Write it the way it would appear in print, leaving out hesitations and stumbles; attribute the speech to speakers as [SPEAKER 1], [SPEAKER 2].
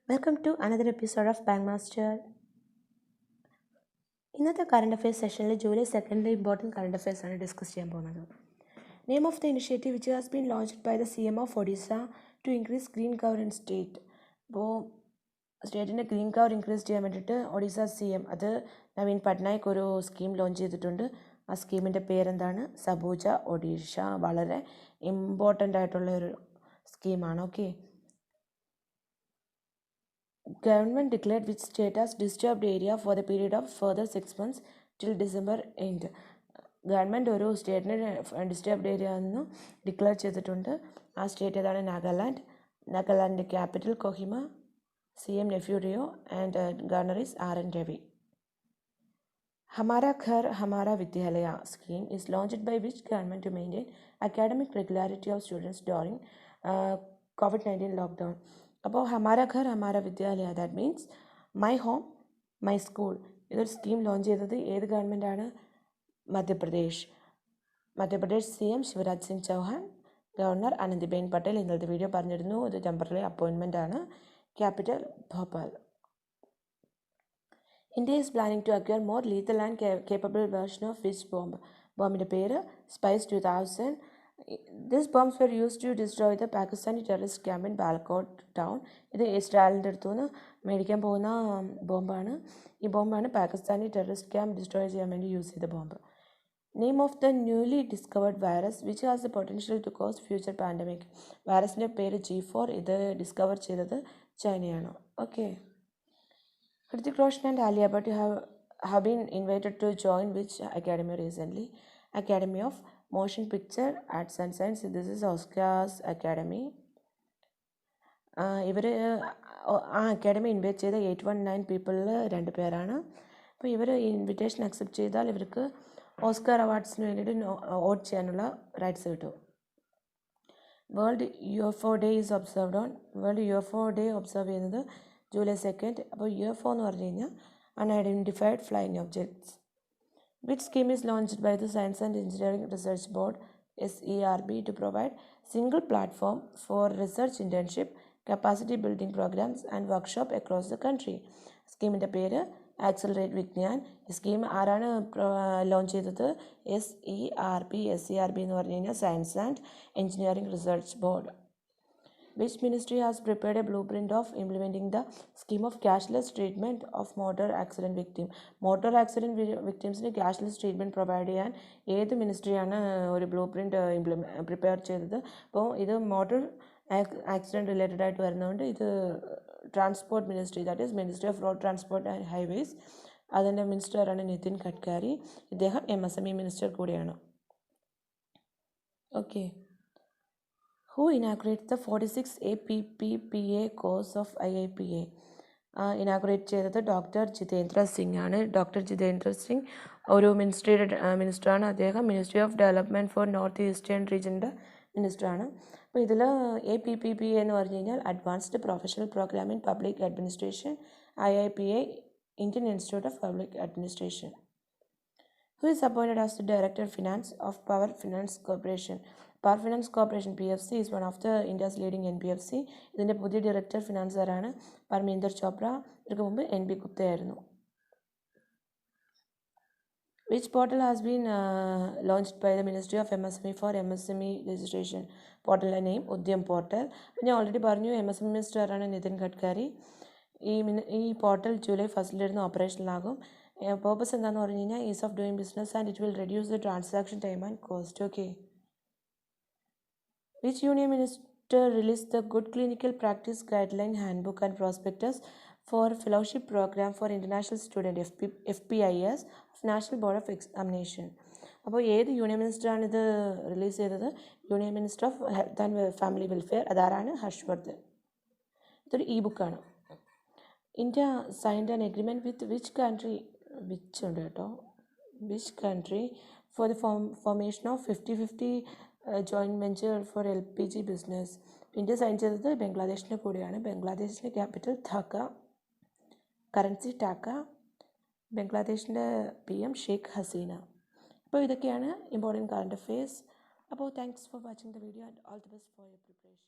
[SPEAKER 1] Welcome to another episode of Bankmaster. ഇന്നത്തെ current affairs സെഷനിൽ July 2 important current affairs ആണ് discuss ചെയ്യാൻ പോകുന്നത്. Name of the initiative which has been launched by the CM of Odisha to increase green cover in state. അപ്പോൾ സ്റ്റേറ്റിൻ്റെ green cover increase ചെയ്യാൻ വേണ്ടിയിട്ട് Odisha CM അത് നവീൻ പട്നായിക് ഒരു സ്കീം ലോഞ്ച് ചെയ്തിട്ടുണ്ട്. ആ സ്കീമിൻ്റെ പേരെന്താണ്? സബൂജ ഒഡീഷ. വളരെ ഇമ്പോർട്ടൻ്റ് ആയിട്ടുള്ള ഒരു സ്കീമാണ്. Okay, Government declared which state as disturbed area for the period of further 6 months till December end. Government ഒരു സ്റ്റേറ്റിനെ ഡിസ്റ്റർബ്ഡ് ഏരിയ എന്ന് ഡിക്ലെയർ ചെയ്തിട്ടുണ്ട്. ആ സ്റ്റേറ്റ് ഏതാണ്? നാഗാലാൻഡിൻ്റെ capital Kohima. CM Neiphiu Rio and governor is RN Ravi. Hamara Ghar Hamara Vidyalaya scheme is launched by which government to maintain academic regularity of students during COVID-19 lockdown. അപ്പോൾ Hamara Ghar Hamara Vidyalaya, that means my home my school. ഇതൊരു scheme launch ചെയ്തത് ഏത് ഗവൺമെൻറ്റാണ്? Madhya Pradesh. CM Shivraj Singh Chouhan, governor Anandiben Patel. ഇന്നത്തെ video പറഞ്ഞിരുന്നു, ഇത് temporary അപ്പോയിൻമെൻ്റ് ആണ്. Capital Bhopal. India is planning to acquire more lethal and capable version of which bomb. ബോംബിൻ്റെ പേര് Spice 2000. These bombs were used to destroy the Pakistani terrorist camp in Balcott town. ഇത് ഇസ്രായേലിൻ്റെ അടുത്തു നിന്ന് മേടിക്കാൻ പോകുന്ന ബോംബാണ്. ഈ ബോംബാണ് പാകിസ്ഥാനി ടെററിസ്റ്റ് ക്യാമ്പ് ഡിസ്ട്രോയ് ചെയ്യാൻ വേണ്ടി യൂസ് ചെയ്ത bomb. Name of the newly discovered virus which has the potential to cause future pandemic. വൈറസിൻ്റെ പേര് G4. ഇത് ഡിസ്കവർ ചെയ്തത് ചൈനയാണ്. Okay, Hrithik Roshan and Alia Bhatt have been invited to join which academy recently? Academy of Motion Picture Arts and Science. This is Oscars Academy. ഇവർ ആ academy invite ചെയ്ത 819 പീപ്പിളിൽ 2 പേരാണ്. അപ്പോൾ ഇവർ ഇൻവിറ്റേഷൻ അക്സെപ്റ്റ് ചെയ്താൽ ഇവർക്ക് ഓസ്കാർ അവാർഡ്സിന് വേണ്ടിയിട്ട് വോട്ട് ചെയ്യാനുള്ള റൈറ്റ്സ് കിട്ടും. World UFO day is observed on. World UFO day observe ചെയ്യുന്നത് ജൂലൈ 2. അപ്പോൾ UFO എന്ന് പറഞ്ഞു കഴിഞ്ഞാൽ unidentified flying objects. Which scheme is launched by the Science and Engineering Research Board SERB to provide single platform for research internship, capacity building programs and workshop across the country? സ്കീമിൻ്റെ പേര് accelerate Vigyan. ഈ scheme ആരാണ് launch ചെയ്തത്? SERB എന്ന് പറഞ്ഞു കഴിഞ്ഞാൽ science and engineering research board. Which ministry has prepared a blueprint of implementing the scheme of cashless treatment of motor accident victim? Motor accident വിക്ടിംസിന് cashless treatment provide ചെയ്യാൻ ഏത് മിനിസ്ട്രിയാണ് ഒരു ബ്ലൂ പ്രിൻറ്റ് പ്രിപ്പയർ ചെയ്തത്? അപ്പോൾ ഇത് മോട്ടോർ ആക്സിഡൻറ്റ് റിലേറ്റഡ് ആയിട്ട് വരുന്നതുകൊണ്ട് ഇത് transport ministry, that is ministry of road transport and highways. അതിൻ്റെ മിനിസ്റ്ററാണ് നിതിൻ ഗഡ്കരി. ഇദ്ദേഹം MSME മിനിസ്റ്റർ കൂടിയാണ്. Okay, Who inaugurates the 46 APPPA course of IIPA? Inaugurate ചെയ്തത് ഡോക്ടർ ജിതേന്ദ്ര സിംഗ് ആണ്. ഡോക്ടർ ജിതേന്ദ്ര സിംഗ് ഒരു മിനിസ്റ്ററാണ്. അദ്ദേഹം ministry of development for north eastern റീജിയൻ്റെ മിനിസ്റ്ററാണ്. അപ്പോൾ ഇതിൽ APPPA എന്ന് പറഞ്ഞു കഴിഞ്ഞാൽ advanced professional programme in public administration, IIPA Indian institute of public administration. Who is appointed as the Director of Finance of Power Finance Corporation? Power Finance Corporation PFC is one of the India's leading NBFC. ഇതിൻ്റെ പുതിയ director ഫിനാൻസറാണ് Parminder Chopra. ഇതിന് മുമ്പ് NB Gupta ആയിരുന്നു. Which portal has been launched by the Ministry of MSME for MSME registration? പോർട്ടലിൻ്റെ name Udyam portal. ഞാൻ already പറഞ്ഞു MSME മിനിസ്റ്ററാണ് നിതിൻ ഗഡ്കരി. ഈ പോർട്ടൽ ജൂലൈ 1 ഓപ്പറേഷനിലാകും. പേർപ്പസ് എന്താണെന്ന് പറഞ്ഞു കഴിഞ്ഞാൽ ease of doing business and it will reduce the transaction time and cost. Okay, which union minister release the good clinical practice guideline handbook and prospectus for fellowship programme for international student FPIS of national board of examination. അപ്പോൾ ഏത് union മിനിസ്റ്ററാണ് ഇത് release ചെയ്തത്? Union minister of health and family welfare, അതാരാണ്? ഹർഷവർദ്ധൻ. ഇതൊരു ബുക്കാണ്. India signed an agreement with which country ഉണ്ട് കേട്ടോ, which country for the formation of 50-50 joint venture for LPG business. India sign ചെയ്തത് ബംഗ്ലാദേശിൻ്റെ കൂടെയാണ്. ബംഗ്ലാദേശിൻ്റെ ക്യാപിറ്റൽ ധാക്ക, കറൻസി ടാക്ക, ബംഗ്ലാദേശിൻ്റെ PM ഷെയ്ഖ് ഹസീന. അപ്പോൾ ഇതൊക്കെയാണ് ഇമ്പോർട്ടൻറ്റ് കറണ്ട് അഫെയർസ്. അപ്പോൾ thanks for watching the video and all the best for your preparation.